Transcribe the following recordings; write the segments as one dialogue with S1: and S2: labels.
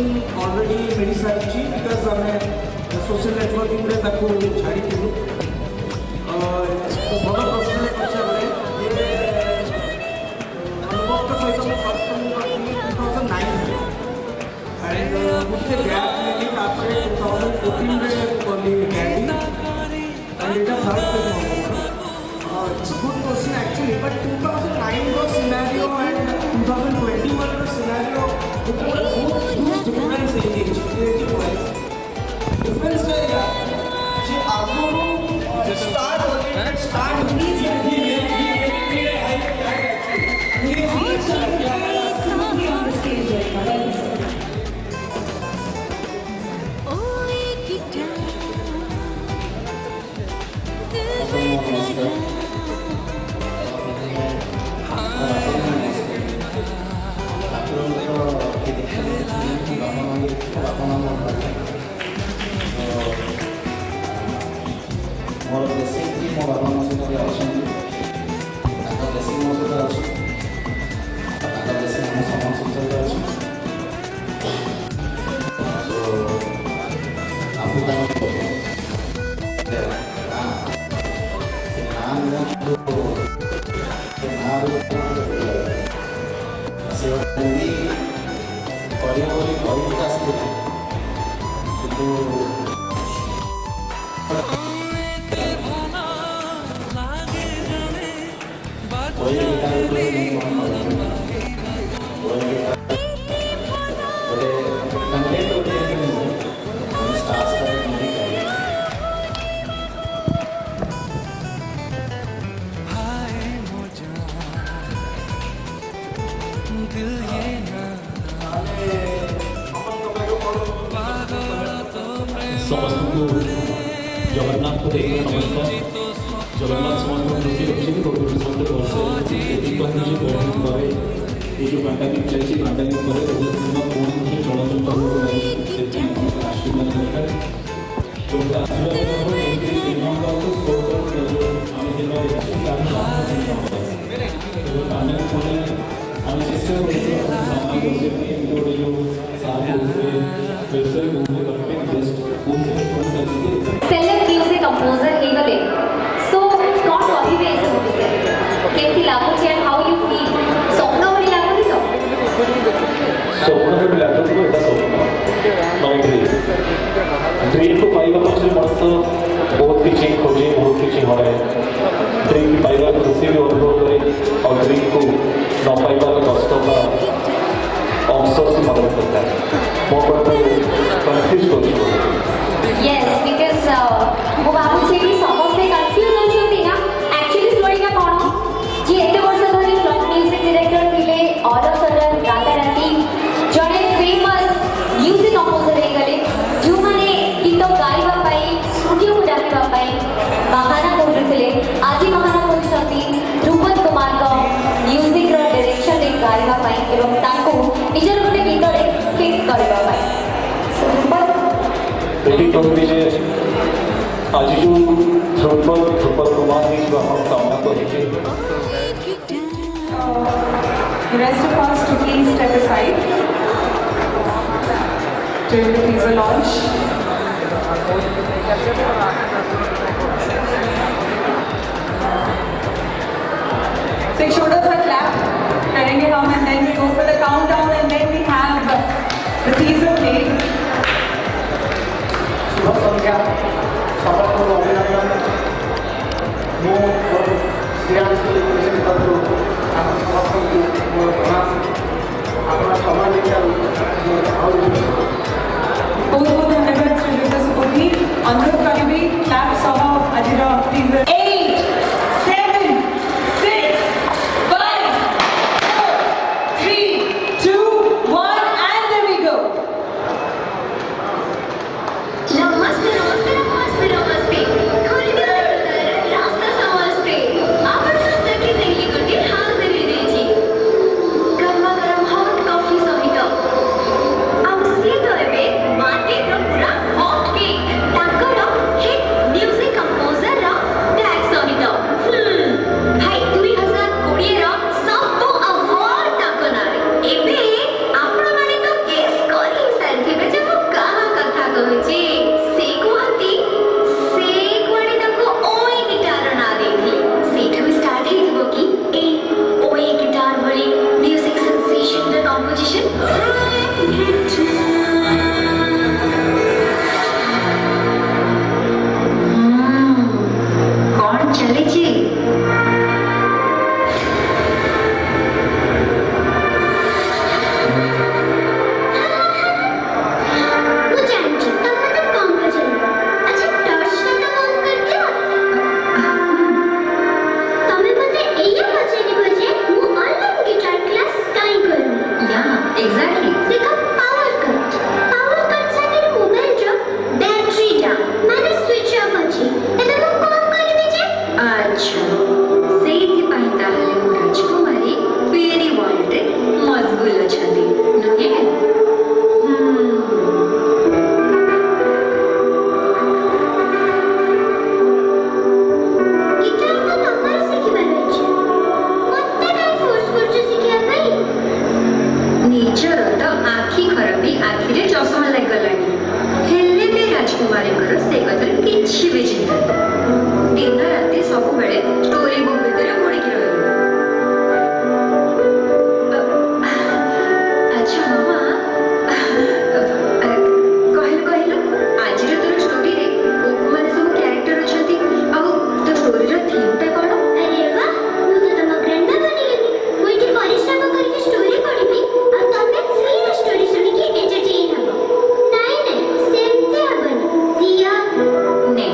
S1: Already मिली सारी because आम social networking छाड़ी भल प्रश्न पचारे अनुभव सहित मैं फर्स्ट टाइम 2009 एंड मुझे गैप नेली 2014 कली candy and it third film good question actually, but 2009 was scenario and 2021 was scenario huge difference है ये creative wise difference क्या है जे आपको start मोर ब्लेसिंग की मो बाबा मो सहित अच्छा ब्लेसिंग मो सहित अच्छा ब्लेसिंग मो समाज सहित अच्छा आपको
S2: समस्त को जगन्नाथ को देखिए नमस्कार जगन्नाथ समस्त खुशी रखी समस्त वर्ष ये जो पैंडेमिक चलती पैंडेमिक पर सिनेमा कौन चलचित्र आशीर्वाद दरकार जो आशीर्वाद सिनेमा
S3: सेलेक्ट म्यूजिक कंपोजर हेगले सो कौन कहिबे ए सब विषय केति लागुची एंड हाउ यू फील स्वप्न भली लागुनी तो
S2: स्वप्न भली लागुनी एटा स्वप्न नय ड्रीम को पाइबा पछरे मनुष्य बहुत किछि खोजे बहुत किछि हरे ड्रीम पाइबा खुशी भी अनुभव करे और ड्रीम को न पाइबा कष्ट का अवसर से मदद करता है मो पर कंफ्यूज कर
S3: यस बिकॉज़ वो भाबुची कि समस्त कंफ्यूज होछंती ना एक्चुअली स्टोरी का कोन जे एते वर्ष धरि फ्लॉप म्यूजिक डायरेक्टर थिले ऑल ऑफ सडन राताराती जणे फेमस म्यूजिक कंपोजर हे गले जो माने गीत गाइबा पाई स्टूडियो को डाकिबा पाई महाना करथिले आजि महाना होछंती ध्रुपद कुमार का म्यूजिक रो डायरेक्शन रे गाइबा पाई एवं ताको निजर गोटे गीत रे फिट करबा पाई सो ध्रुपद
S2: एटी कहबी जे आज जो ध्रुपद कुमार जी जो हम सामना करेंगे
S4: The rest of us to please step aside during the teaser launch. So एक छोटा सा clap करेंगे हम and then we go for the countdown and then we have the teaser played.
S1: शुभ संख्या समस्त अभिनंदन मो श्रेयांश करू आप समस्त को प्रणाम अपना समय लेकर
S4: बहुत बहुत धन्यवाद श्रीयुत सुबोधी अनुरोध करिबी क्लैप सह आजिर teaser 8 7 6 5 4 3 2 1 and there we go
S3: नमस्ते नमस्ते नमस्ते नमस्ते खोलिदे रास्ता समस्ते आपण सत्य दिल्ली गोटे हाजिर देछि गरमा गरम हॉट कॉफी सहित କିଛି ବି ଚିନ୍ତା ନାହିଁ ଦିନ ରାତି ସବୁବେଳେ ଷ୍ଟୋରି ବୁକ୍ ଭିତରେ ପଡ଼ିକି ରହିବୁ ଆଚ୍ଛା ମାମା କହିଲୁ ଆଜିର ତୋର ଷ୍ଟୋରିରେ ମାନେ ସବୁ କ୍ୟାରେକ୍ଟର ଅଛନ୍ତି ଆଉ ତୋ ଷ୍ଟୋରିର ଥିମ୍ଟା କ'ଣ
S5: अरे वाह ମୁଁ ତ ତମ ଗ୍ରାଣ୍ଡମା ବନିଗଲି ମୁଁ ଏଠି ପରିଶ୍ରମ କରିକି ଷ୍ଟୋରି ପଢ଼ିବି ଆଉ ତମେ ଫ୍ରିରେ ଷ୍ଟୋରି ଶୁଣିକି ଏଣ୍ଟରଟେନ୍ ହବ ନାଇଁ ନାଇଁ ସେମିତି ହବନି ଦିଅ
S3: ନେ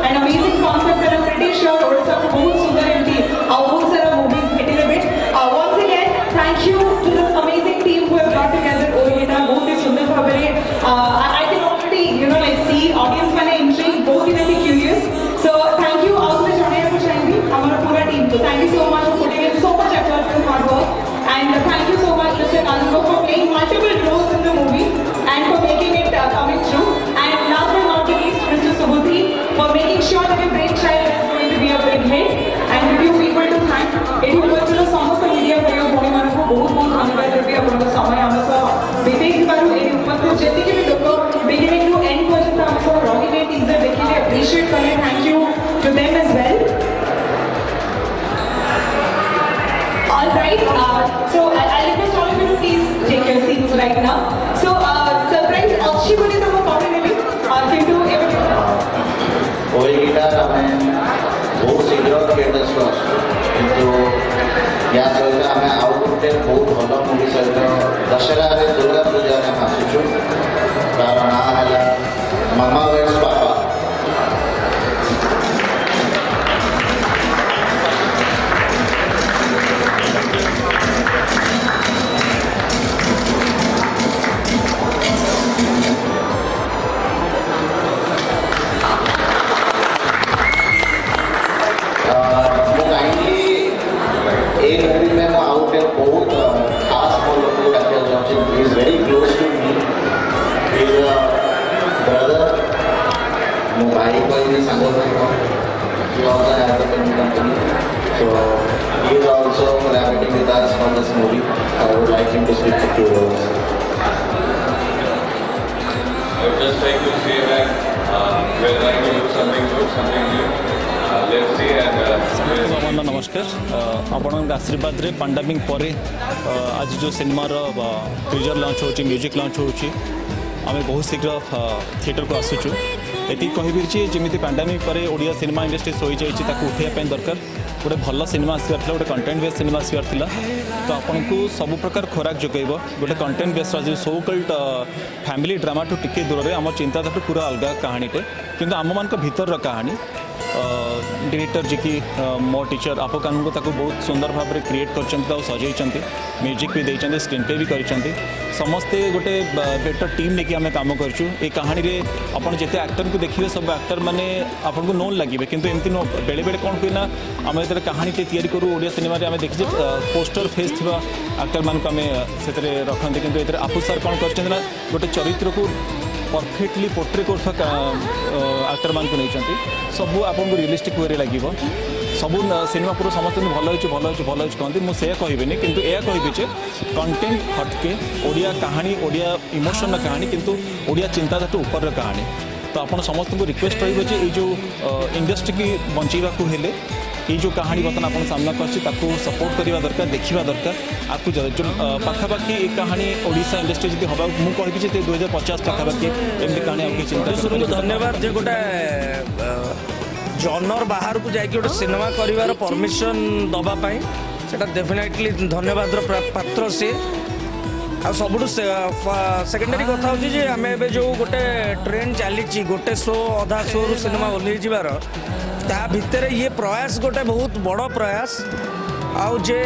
S4: an amazing concept and I'm pretty sure Odisha को बहुत सुंदर एमती और बहुत सारा movies भेटी देबे. Once again, thank you to this amazing team who have brought together Oita बहुत ही सुंदर भाବରେ. I can already like see audience माने intrigued बहुत ही वैसे curious. So thank you all the जाने को चाहिए हमारा पूरा team को. Thank you so much for putting in so much effort and hard work. And thank you so much Mr. Kanungo for playing multiple roles in the movie and for making it coming true. And last but not the least, Mr. Subodhi for making sure that your brainchild is going to be a big hit. And with you people to thank. It was just समस्त media भाइयों भौणी को बहुत बहुत धन्यवाद देवी आपको समय आम सह बितेई पारू ए उपस्थित जति के भी लोक बिगिनिंग टू एंड पर्यंत आम सह रही टीजर देखिले अप्रिशिएट कले. Thank you to them as well. All right, so I'll request all of you to please take your seats right now. So, surprise, Akshi बोले तो वो कौन है भी? किंतु
S1: ওই গিটার আমি ବହୁତ ଶୀଘ୍ର ଥିଏଟର୍ସକୁ ଆସୁଛୁ କିନ୍ତୁ ୟା ସହିତ ଆମେ ଆଉ ଗୋଟେ ବହୁତ ଭଲ ମୁଭି ସହିତ ଦଶହରାରେ ଦୁର୍ଗା ପୂଜାରେ ଆମେ ଆସୁଛୁ. ତାର ନାଁ ହେଲା ମାମା ୱେଟ୍ସ ପାପା. So he is also collaborating with us on this movie. I would like him to speak a few words.
S6: I would just like to say that we're trying to do something good, something new. Let's see and
S2: नमस्कार आपण आशीर्वाद रे पांडमिक पर आज जो सिनेमार teaser launch होची music launch होची आम बहुत शीघ्र थिएटर को आसुचु. ये कहि जमी पैंडेमिक पर ओडिया सिनेमा इंडस्ट्री शोई जाइए उठाइवाई दरकार. गोटे भल सिनेमा आसबार गोटे कंटेंट बेस्ड सिनेमा आसबार तो आपन को सब प्रकार खोराक जोगेब. गोटे कंटेंट बेस्ड जो सो कल्ड फैमिली ड्रामा ठू टिके दूर में आम चिंताधारा पूरा अलग कहानीटे किंतु आम मान भीतर कहानी डायरेक्टर जी की मो टीचर आपो कानून को बहुत सुंदर भाव में क्रिएट कर सजाई म्यूजिक भी देते स्क्रीन प्ले भी कर समस्ते गोटे बेटर टीम लेकिन आम कम करूँ. ये कहानी रे आपन जिते एक्टर को देखिए सब एक्टर मैंने आपन को नोन लगे किंतु एमती बेले बेले कौन हुए ना आम जो कहानी टे करूँ ओडिया सिनेमा आम देखिए पोस्टर फेस थी एक्टर मान को आम से रखते किंतु ये आपू सर कौन कर गोटे चरित्र को परफेक्टली पोर्ट्रे कर एक्टर मान को नहीं सब आपन को रियलिस्टिक वे लगे सब सिनेमा पूरा समस्त भल भल कहते मुझे कहबी किंतु यह कहबी कंटेंट हटके ओडिया कहानी ओडिया इमोशन कहानी किंतु ओडिया चिंताधारा ऊपर कहानी. तो आप समस्त को रिक्वेस्ट रही जो इंडस्ट्री की बचाइवा हेले ये जो कहानी बर्तमान आप सामना कर सपोर्ट करवा दरकार देखा दरकार. आपको जो पाखापाखि ये कहानी ओडिशा इंडस्ट्री जी हम मुझे 2050 पाखापाखि एमती कहानी आपकी चिंता.
S7: धन्यवाद जो गोटे जनर बाहर को जाकि गोटे सिनेमा कर परमिशन दवापाई से डेफिनेटली धन्यवाद पात्र सी. आ सब सेकेंडरी कथा हो आम ए जो गोटे ट्रेंड चली गोटे शो अधा शो रु सिनेमा ओल्ल जबार ता भितर ये प्रयास गोटे बहुत बड़ प्रयास आउ जे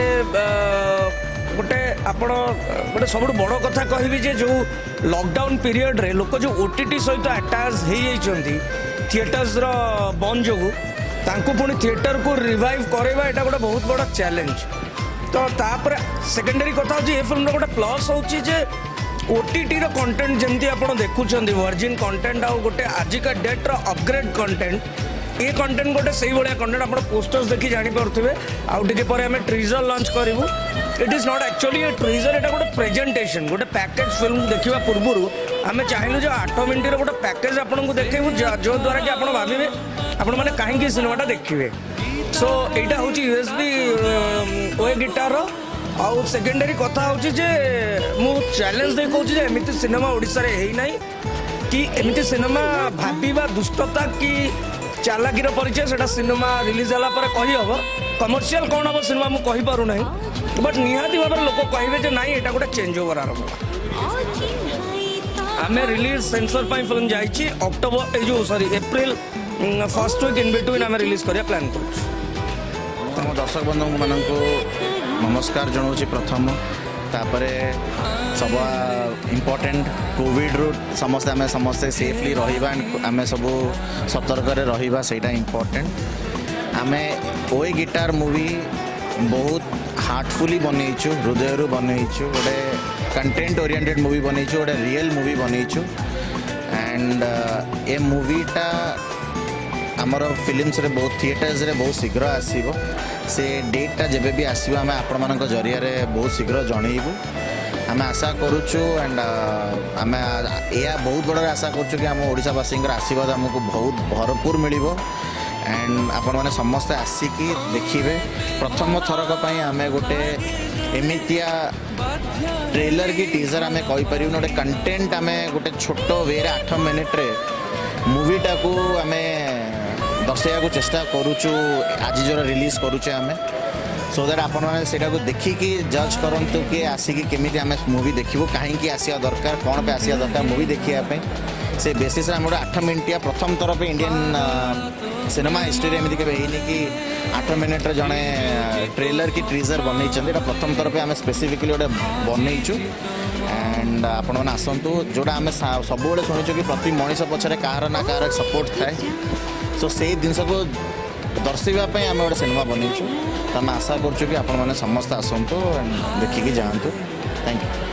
S7: गोटे आपण गोटे सब बड़ कथा कहबी जे जो लॉकडाउन पीरियड रे लोक जो ओटीटी सहित अटैच हो जाती थिएटर्स बंद जो पुणी थिएटर को रिवाइव करवा यहाँ गोटे बहुत बड़ा चैलेंज. तो तापर सेकेंडरी कथा हो फिल्म गोटे प्लस हो ओटीटी कंटेंट जमती आप देखुं वर्जिन कंटेंट आउ गोटे आजिका डेट्र अपग्रेड कंटेंट ये कंटेंट गोटे से भाया कंटेंट आप पोस्टर्स देखी जापे आउ टे आम ट्रीजर लॉन्च करूँ. It is not actually A treasure यहाँ गोटे प्रेजेंटेशन गोटे पैकेज फिल्म देखा पूर्व आम चाहूँ जो 8 मिनट गोटे पैकेज आपको देखू जो द्वारा कि आप भावे आपण मैंने कहीं सिनेमाटा देखिए. सो यहाँ हूँ यूएसबी ओए गिटार आउ सेकेंडरी कथा हूँ मु चैलेंज दे कहूँ एमती सिनेमा ओडिशा रे है ना कि एमती सिनेमा भाबा दुष्टता कि चालाकीर परिचय से सिनेमा रिलीज होला पर कही हम कमर्शियल कौन हम सिनेमा मुझे कहीपर ना बट निहाती भाव लोक कहे ना यहाँ गोटे चेंज ओवर आरंभ आम रिलीज सेंसर फिल्म जाइए अक्टोबर जो sorry April first week in between आम रिलीज करिया प्लान कर
S1: ଆମ ଦର୍ଶକ ବନ୍ଧୁମାନଙ୍କୁ ନମସ୍କାର ଜଣାଉଛି ପ୍ରଥମ ତାପରେ ସବୁ ଇମ୍ପୋର୍ଟାଣ୍ଟ କୋଭିଡ଼ରୁ ସମସ୍ତେ ସେଫଲି ରହିବା ଆମେ ସବୁ ସତର୍କରେ ରହିବା ସେଇଟା ଇମ୍ପୋର୍ଟାଣ୍ଟ ଆମେ ଓଏ ଗିଟାର ମୁଭି ବହୁତ ହାର୍ଟଫୁଲି ବନେଇଛୁ ହୃଦୟରୁ ବନେଇଛୁ ଗୋଟେ କଣ୍ଟେଣ୍ଟ ଓରିଏଣ୍ଟେଡ଼ ମୁଭି ବନେଇଛୁ ଗୋଟେ ରିଏଲ୍ ମୁଭି ବନେଇଛୁ ଆଣ୍ଡ ଏ ମୁଭିଟା ଆମର ଫିଲ୍ମସରେ ବହୁତ ଥିଏଟର୍ସରେ ବହୁତ ଶୀଘ୍ର ଆସିବ ସେ ଡେଟ୍ଟା ଯେବେ ବି ଆସିବ ଆମେ ଆପଣମାନଙ୍କ ଜରିଆରେ ବହୁତ ଶୀଘ୍ର ଜଣେଇବୁ ଆମେ ଆଶା କରୁଛୁ ଆଣ୍ଡ ଆମେ ଏହା ବହୁତ ବଡ଼ରେ ଆଶା କରୁଛୁ କି ଆମ ଓଡ଼ିଶାବାସୀଙ୍କର ଆଶୀର୍ବାଦ ଆମକୁ ବହୁତ ଭରପୁର ମିଳିବ ଆଣ୍ଡ ଆପଣମାନେ ସମସ୍ତେ ଆସିକି ଦେଖିବେ ପ୍ରଥମ ଥରକ ପାଇଁ ଆମେ ଗୋଟେ ଏମିତିଆ ଟ୍ରେଲର କି ଟିଜର ଆମେ କହିପାରିବୁନି ଗୋଟେ କଣ୍ଟେଣ୍ଟ ଆମେ ଗୋଟେ ଛୋଟ ୱେରେ 8 ମିନିଟ୍ରେ ମୁଭିଟାକୁ ଆମେ ଦର୍ଶାଇବାକୁ ଚେଷ୍ଟା କରୁଛୁ ଆଜି ଯେଉଁ ରିଲିଜ୍ କରୁଛେ ଆମେ ସୋ ଦ୍ୟାଟ୍ ଆପଣମାନେ ସେଇଟାକୁ ଦେଖିକି ଜଜ୍ କରନ୍ତୁ କି ଆସିକି କେମିତି ଆମେ ମୁଭି ଦେଖିବୁ କାହିଁକି ଆସିବା ଦରକାର କ'ଣ ପାଇଁ ଆସିବା ଦରକାର ମୁଭି ଦେଖିବା ପାଇଁ ସେ ବେସିସ୍ରେ ଆମେ ଗୋଟେ 8 ମିନିଟିଆ ପ୍ରଥମ ଥର ପାଇଁ ଇଣ୍ଡିଆନ୍ ସିନେମା ହିଷ୍ଟ୍ରିରେ ଏମିତି କେବେ ହେଇନି କି 8 ମିନିଟ୍ରେ ଜଣେ ଟ୍ରେଲର କି ଟ୍ରିଜର ବନେଇଛନ୍ତି ଏଇଟା ପ୍ରଥମ ଥର ପାଇଁ ଆମେ ସ୍ପେସିଫିକାଲି ଗୋଟେ ବନେଇଛୁ ଆଣ୍ଡ ଆପଣମାନେ ଆସନ୍ତୁ ଯେଉଁଟା ଆମେ ସବୁବେଳେ ଶୁଣିଛୁ କି ପ୍ରତି ମଣିଷ ପଛରେ କାହାର ନା କାହାର ସପୋର୍ଟ ଥାଏ ସୋ ସେଇ ଜିନିଷକୁ ଦର୍ଶାଇବା ପାଇଁ ଆମେ ଗୋଟେ ସିନେମା ବନେଇଛୁ ତ ଆମେ ଆଶା କରୁଛୁ କି ଆପଣମାନେ ସମସ୍ତେ ଆସନ୍ତୁ ଦେଖିକି ଯାଆନ୍ତୁ ଥ୍ୟାଙ୍କ ୟୁ